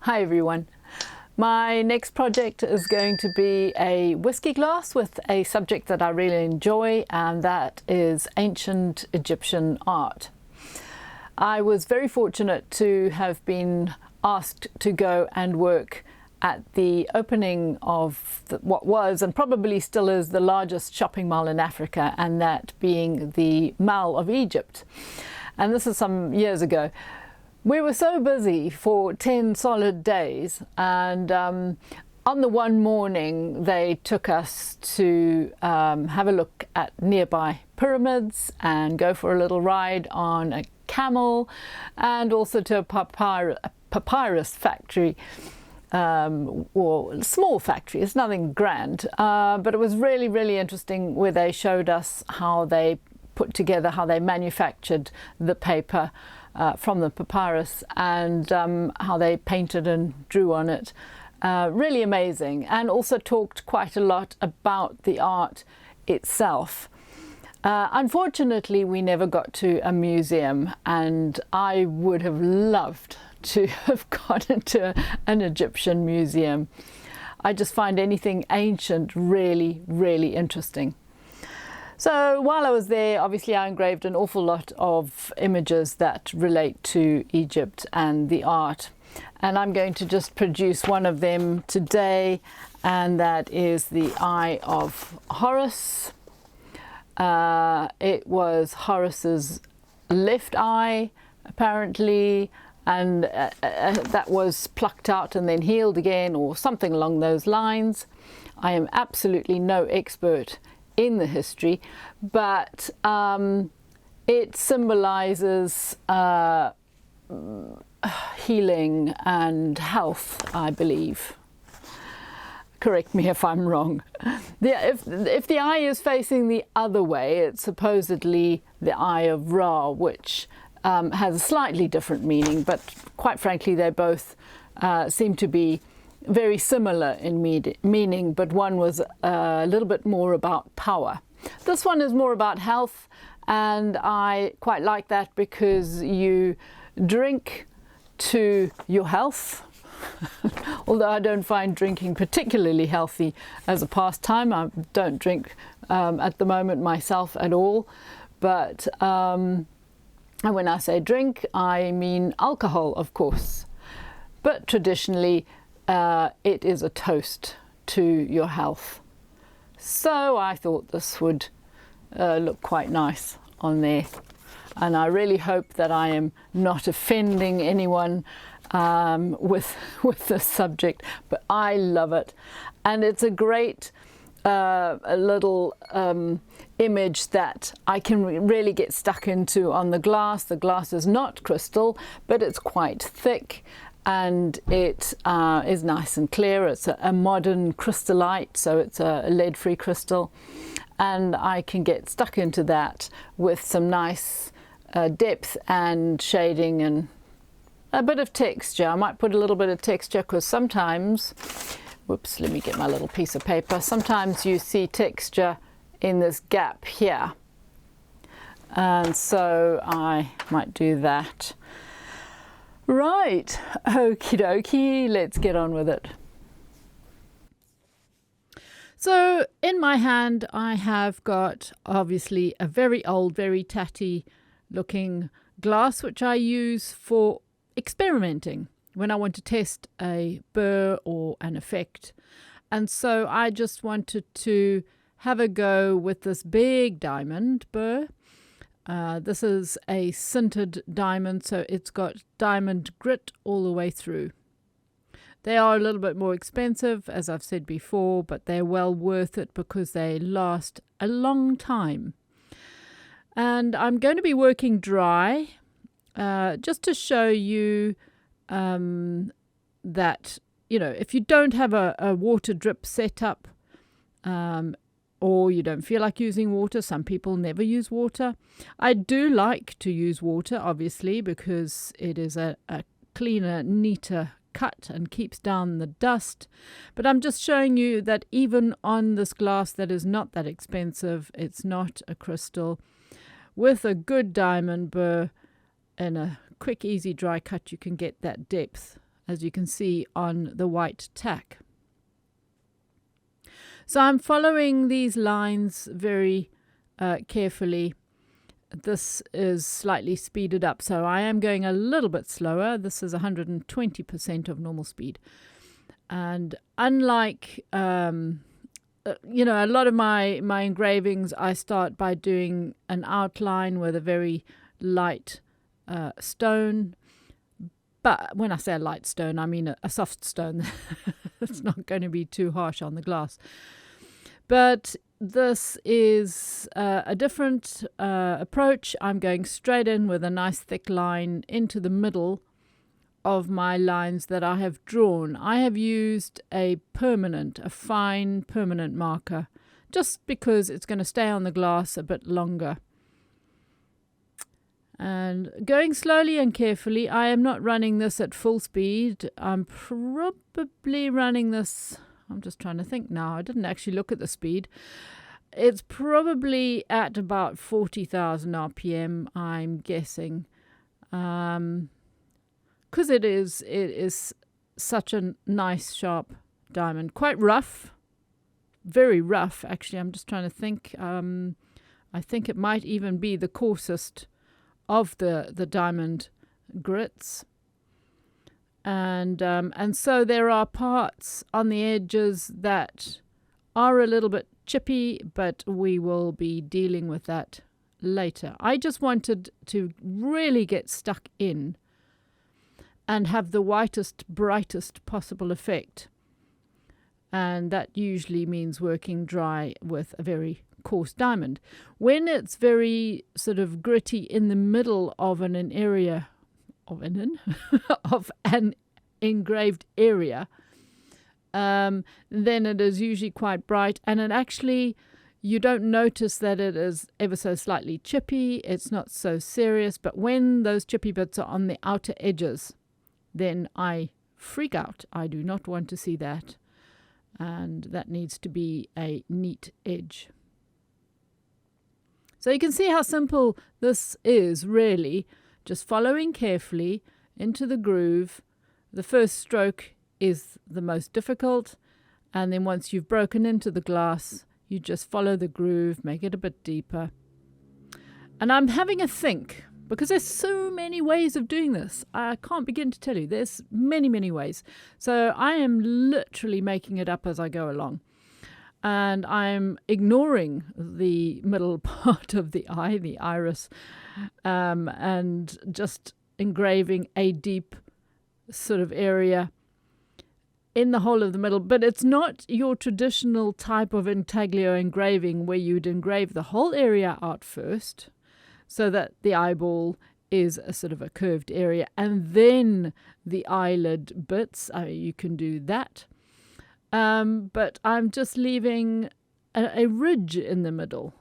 Hi everyone. My next project is going to be a whiskey glass with a subject that I really enjoy, and that is ancient Egyptian art. I was very fortunate to have been asked to go and work at the opening of what was and probably still is the largest shopping mall in Africa, and that being the Mall of Egypt. And this is some years ago. We were so busy for 10 solid days, and on the one morning they took us to have a look at nearby pyramids and go for a little ride on a camel, and also to a papyrus factory, or a small factory. It's nothing grand, but it was really, really interesting, where they showed us how they put together, how they manufactured the paper from the papyrus, and how they painted and drew on it. Really amazing, and also talked quite a lot about the art itself. Unfortunately, we never got to a museum, and I would have loved to have gone into an Egyptian museum. I just find anything ancient really, really interesting. So while I was there, obviously I engraved an awful lot of images that relate to Egypt and the art. And I'm going to just produce one of them today, and that is the Eye of Horus. It was Horus's left eye, apparently, and that was plucked out and then healed again, or something along those lines. I am absolutely no expert in the history, but it symbolizes healing and health, I believe. Correct me if I'm wrong. If the eye is facing the other way, it's supposedly the Eye of Ra, which has a slightly different meaning, but quite frankly they both seem to be very similar in meaning, but one was a little bit more about power. This one is more about health, and I quite like that because you drink to your health. Although I don't find drinking particularly healthy as a pastime. I don't drink at the moment myself at all, but and when I say drink, I mean alcohol, of course. But traditionally it is a toast to your health. So I thought this would look quite nice on there, and I really hope that I am not offending anyone with this subject, but I love it, and it's a great a little image that I can really get stuck into on the glass. The glass is not crystal, but it's quite thick, and it is nice and clear. It's a modern crystallite, so it's a lead-free crystal, and I can get stuck into that with some nice depth and shading and a bit of texture. I might put a little bit of texture because sometimes, whoops, let me get my little piece of paper. Sometimes you see texture in this gap here, and so I might do that. Right, okie dokie, let's get on with it. So in my hand I have got obviously a very old, very tatty looking glass, which I use for experimenting when I want to test a burr or an effect. And so I just wanted to have a go with this big diamond burr. This is a sintered diamond, so it's got diamond grit all the way through. They are a little bit more expensive, as I've said before, but they're well worth it because they last a long time. And I'm going to be working dry, just to show you that, you know, if you don't have a water drip setup, or you don't feel like using water. Some people never use water. I do like to use water, obviously, because it is a cleaner, neater cut and keeps down the dust. But I'm just showing you that even on this glass that is not that expensive, it's not a crystal, with a good diamond burr and a quick, easy dry cut, you can get that depth as you can see on the white tack. So I'm following these lines very carefully. This is slightly speeded up, so I am going a little bit slower. This is 120% of normal speed. And unlike, a lot of my engravings, I start by doing an outline with a very light stone. But when I say a light stone, I mean a soft stone. It's not going to be too harsh on the glass. But this is a different approach. I'm going straight in with a nice thick line into the middle of my lines that I have drawn. I have used a fine permanent marker, just because it's going to stay on the glass a bit longer. And going slowly and carefully, I am not running this at full speed. I'm probably running this, I'm just trying to think now, I didn't actually look at the speed. It's probably at about 40,000 RPM, I'm guessing. Because it is such a nice sharp diamond. Quite rough, very rough actually. I'm just trying to think. I think it might even be the coarsest of the diamond grits. And so there are parts on the edges that are a little bit chippy, but we will be dealing with that later. I just wanted to really get stuck in and have the whitest, brightest possible effect. And that usually means working dry with a very coarse diamond. When it's very sort of gritty in the middle of an area of an engraved area, then it is usually quite bright, and it actually, you don't notice that it is ever so slightly chippy. It's not so serious, but when those chippy bits are on the outer edges, then I freak out. I do not want to see that, and that needs to be a neat edge. So you can see how simple this is, really. Just following carefully into the groove. The first stroke is the most difficult, and then once you've broken into the glass, you just follow the groove, make it a bit deeper. And I'm having a think, because there's so many ways of doing this. I can't begin to tell you. There's many, many ways. So I am literally making it up as I go along. And I'm ignoring the middle part of the eye, the iris, and just engraving a deep sort of area in the whole of the middle. But it's not your traditional type of intaglio engraving where you'd engrave the whole area out first so that the eyeball is a sort of a curved area, and then the eyelid bits. You can do that. But I'm just leaving a ridge in the middle.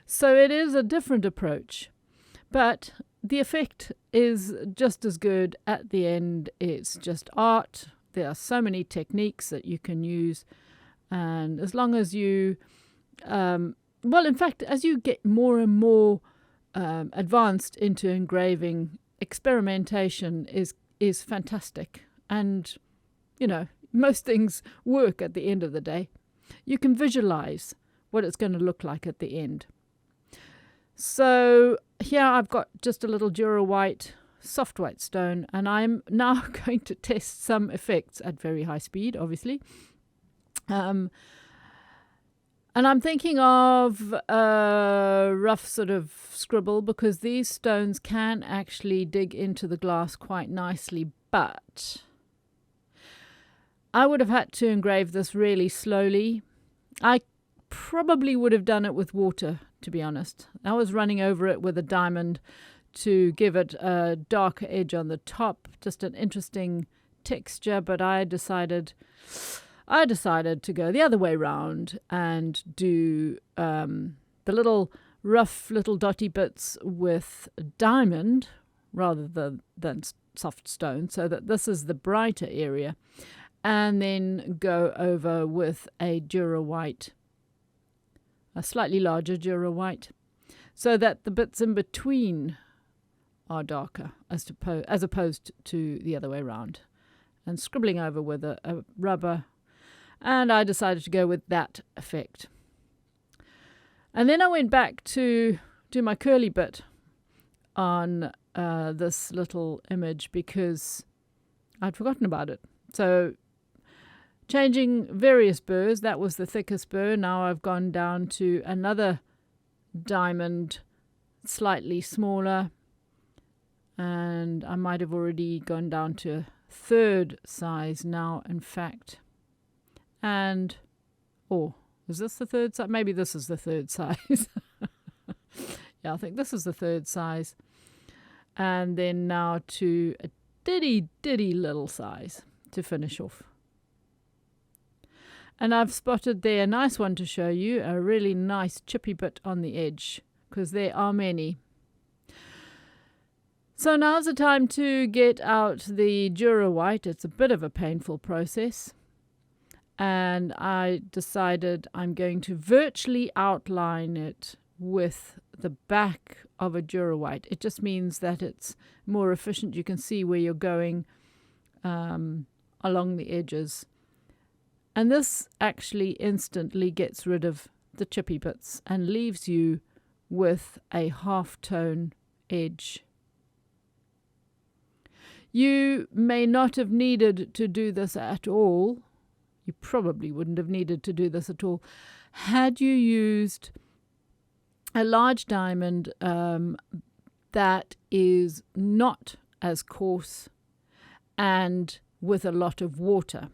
So it is a different approach. But the effect is just as good at the end. It's just art. There are so many techniques that you can use. And as long as you, in fact, as you get more and more advanced into engraving, experimentation is fantastic. And, most things work at the end of the day. You can visualize what it's going to look like at the end. So here I've got just a little Dura white, soft white stone, and I'm now going to test some effects at very high speed, obviously. And I'm thinking of a rough sort of scribble, because these stones can actually dig into the glass quite nicely, but I would have had to engrave this really slowly. I probably would have done it with water, to be honest. I was running over it with a diamond to give it a darker edge on the top, just an interesting texture, but I decided to go the other way round and do the little rough little dotty bits with diamond rather than soft stone, so that this is the brighter area. And then go over with a Dura white, a slightly larger Dura white, so that the bits in between are darker as opposed to the other way around. and scribbling over with a rubber, and I decided to go with that effect. And then I went back to do my curly bit on this little image because I'd forgotten about it. So changing various burrs, that was the thickest burr. Now I've gone down to another diamond, slightly smaller, and I might have already gone down to a third size now, in fact. And, is this the third size? Maybe this is the third size. Yeah, I think this is the third size. And then now to a ditty little size to finish off. And I've spotted there a nice one to show you, a really nice chippy bit on the edge, because there are many. So now's the time to get out the Dura White. It's a bit of a painful process. And I decided I'm going to virtually outline it with the back of a Dura White. It just means that it's more efficient. You can see where you're going along the edges. And this actually instantly gets rid of the chippy bits and leaves you with a half-tone edge. You may not have needed to do this at all. You probably wouldn't have needed to do this at all had you used a large diamond that is not as coarse and with a lot of water.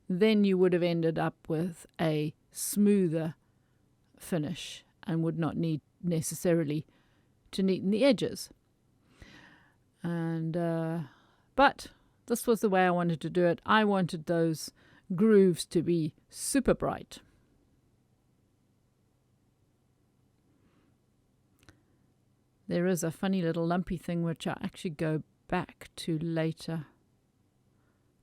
Then you would have ended up with a smoother finish and would not need necessarily to neaten the edges. And but this was the way I wanted to do it. I wanted those grooves to be super bright. There is a funny little lumpy thing which I actually go back to later.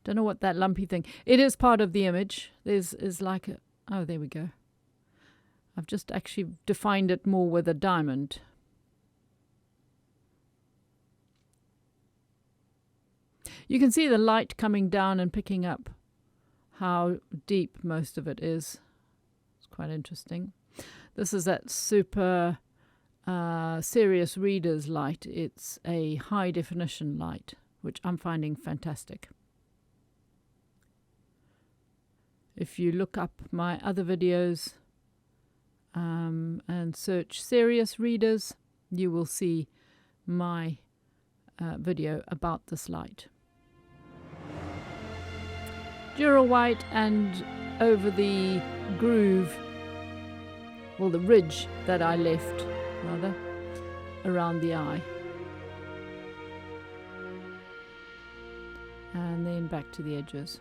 Don't know what that lumpy thing. It is part of the image. There's like a, oh, there we go. I've just actually defined it more with a diamond. You can see the light coming down and picking up how deep most of it is. It's quite interesting. This is that super serious reader's light. It's a high definition light, which I'm finding fantastic. If you look up my other videos and search serious readers, you will see my video about this light. Dura White and over the groove, well, the ridge that I left, rather, around the eye. And then back to the edges.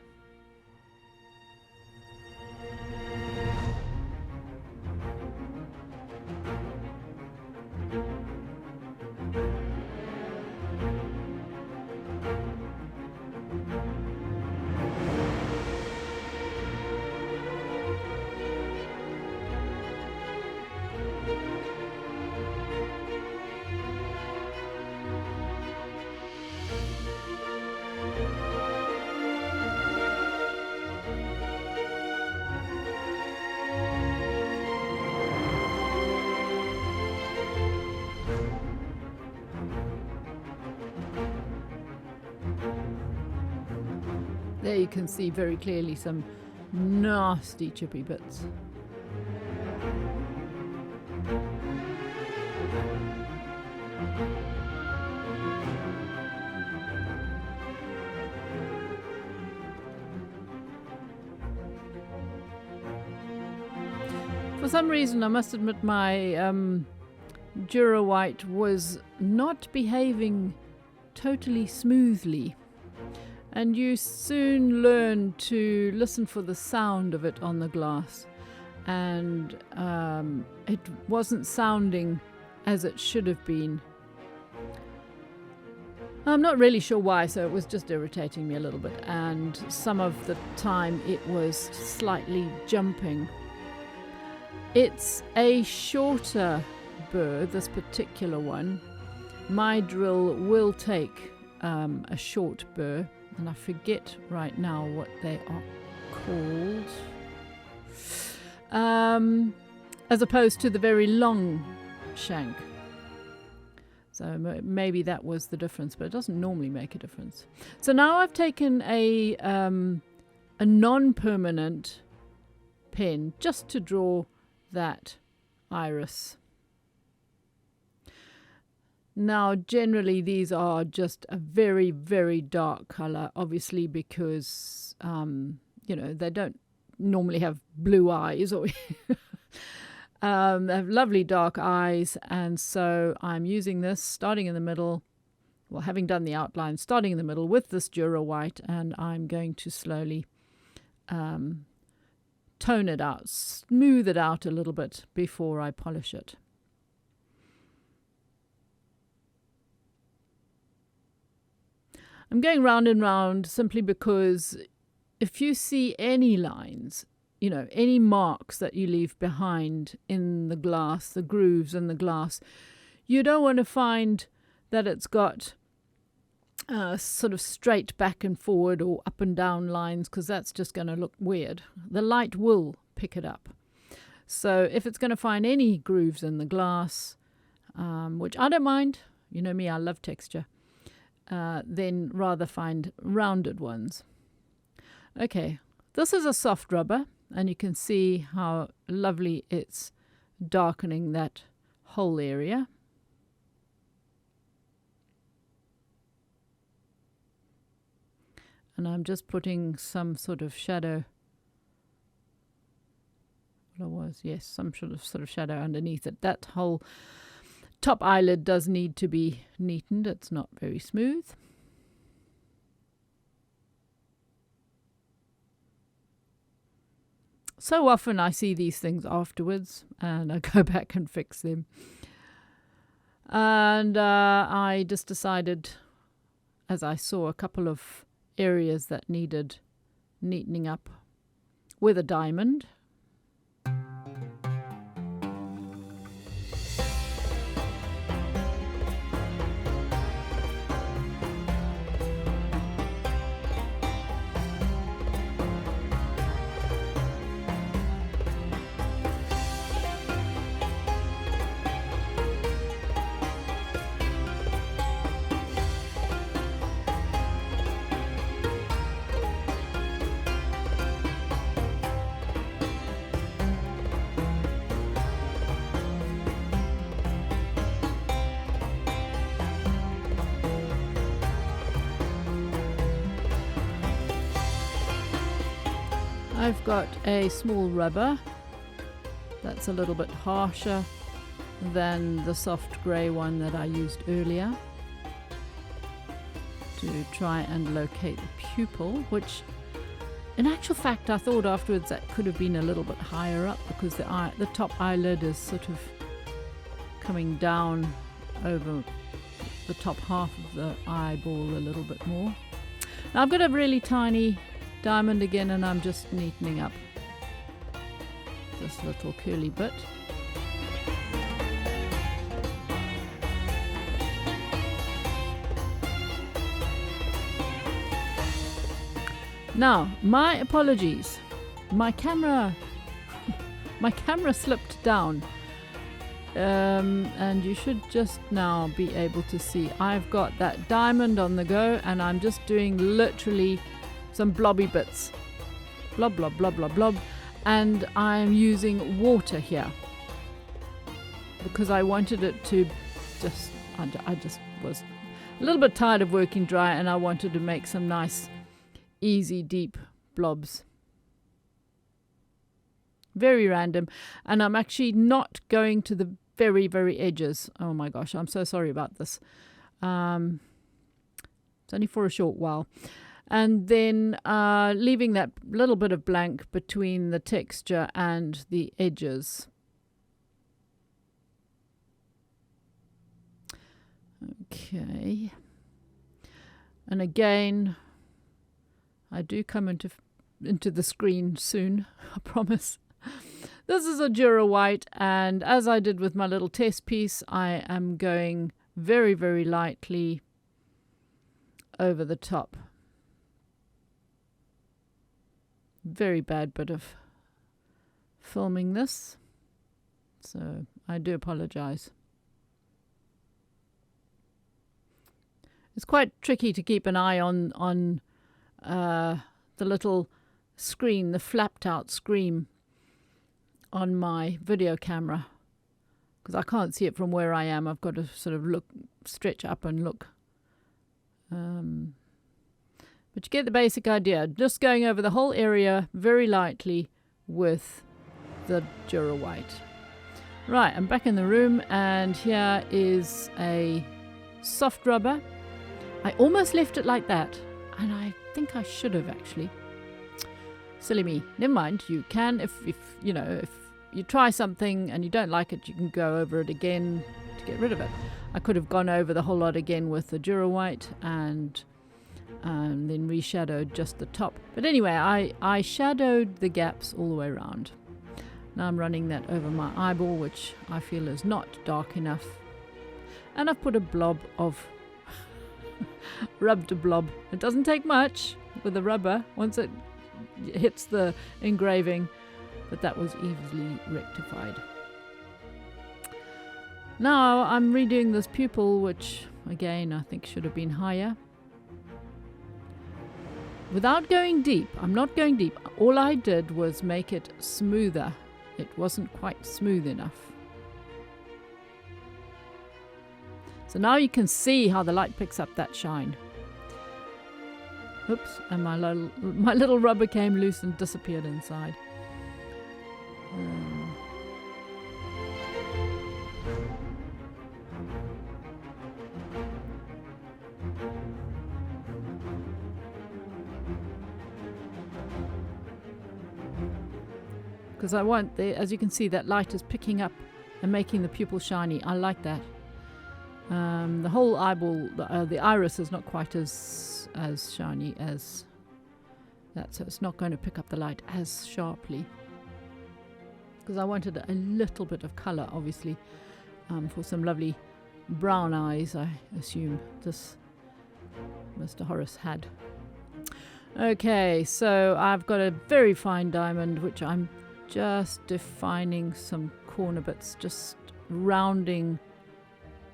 There you can see very clearly some nasty chippy bits. For some reason, I must admit, my Dura White was not behaving totally smoothly. And you soon learn to listen for the sound of it on the glass. And it wasn't sounding as it should have been. I'm not really sure why, so it was just irritating me a little bit. And some of the time it was slightly jumping. It's a shorter burr, this particular one. My drill will take a short burr. and I forget right now what they are called, as opposed to the very long shank. So maybe that was the difference, but it doesn't normally make a difference. So now I've taken a non-permanent pen just to draw that iris. Now, generally, these are just a very, very dark color, obviously, because, they don't normally have blue eyes or they have lovely dark eyes. And so I'm using this, starting in the middle, well, having done the outline, starting in the middle with this Dura White, and I'm going to slowly tone it out, smooth it out a little bit before I polish it. I'm going round and round simply because if you see any lines, any marks that you leave behind in the glass, the grooves in the glass, you don't want to find that it's got sort of straight back and forward or up and down lines, because that's just going to look weird. The light will pick it up. So if it's going to find any grooves in the glass, which I don't mind, you know me, I love texture, then rather find rounded ones. Okay, this is a soft rubber, and you can see how lovely it's darkening that whole area. And I'm just putting some sort of shadow. Some sort of shadow underneath it. That whole top eyelid does need to be neatened. It's not very smooth. So often I see these things afterwards and I go back and fix them. And I just decided, as I saw a couple of areas that needed neatening up with a diamond. I've got a small rubber that's a little bit harsher than the soft grey one that I used earlier to try and locate the pupil, which in actual fact I thought afterwards that could have been a little bit higher up, because the top eyelid is sort of coming down over the top half of the eyeball a little bit more. Now I've got a really tiny diamond again, and I'm just neatening up this little curly bit. Now, my apologies. My camera slipped down. And you should just now be able to see I've got that diamond on the go, and I'm just doing literally some blobby bits, blob blob blob blob blob, and I'm using water here because I wanted it to just I just was a little bit tired of working dry, and I wanted to make some nice easy deep blobs. Very random, and I'm actually not going to the very, very edges. Oh my gosh, I'm so sorry about this. It's only for a short while. And then leaving that little bit of blank between the texture and the edges. Okay. And again, I do come into the screen soon, I promise. This is a Dura White, and as I did with my little test piece, I am going very, very lightly over the top. very bad bit of filming this, so I do apologize. It's quite tricky to keep an eye on the little screen, the flapped out screen on my video camera, because I can't see it from where I am. I've got to sort of stretch up and look. But you get the basic idea. Just going over the whole area very lightly with the Dura White. Right, I'm back in the room, and here is a soft rubber. I almost left it like that, and I think I should have actually. Silly me. Never mind. You can, if you know, if you try something and you don't like it, you can go over it again to get rid of it. I could have gone over the whole lot again with the Dura White and then reshadowed just the top. But anyway, I shadowed the gaps all the way around. Now I'm running that over my eyeball, which I feel is not dark enough. And I've put a blob of rubbed a blob. It doesn't take much with the rubber once it hits the engraving, but that was easily rectified. Now I'm redoing this pupil, which again I think should have been higher. Without going deep, I'm not going deep. All I did was make it smoother. It wasn't quite smooth enough. So now you can see how the light picks up that shine. Oops, and my little rubber came loose and disappeared inside. Because I want, as you can see, that light is picking up and making the pupil shiny. I like that. The whole eyeball, the iris is not quite as shiny as that, so it's not going to pick up the light as sharply. Because I wanted a little bit of colour, obviously, for some lovely brown eyes, I assume this Mr. Horus had. Okay, so I've got a very fine diamond, which I'm just defining some corner bits, just rounding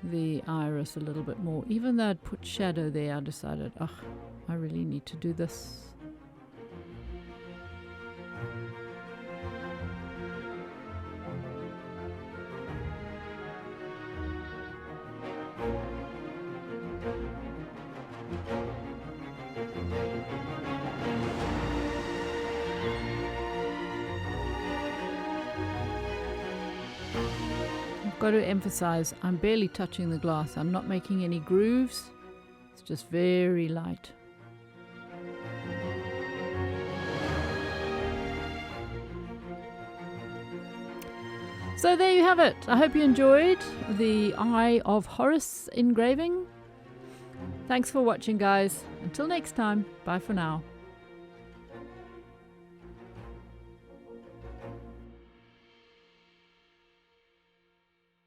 the iris a little bit more. Even though I'd put shadow there, I decided, I really need to do this. Got to emphasize, I'm barely touching the glass. I'm not making any grooves. It's just very light. So there you have it. I hope you enjoyed the Eye of Horus engraving. Thanks for watching, guys. Until next time, bye for now.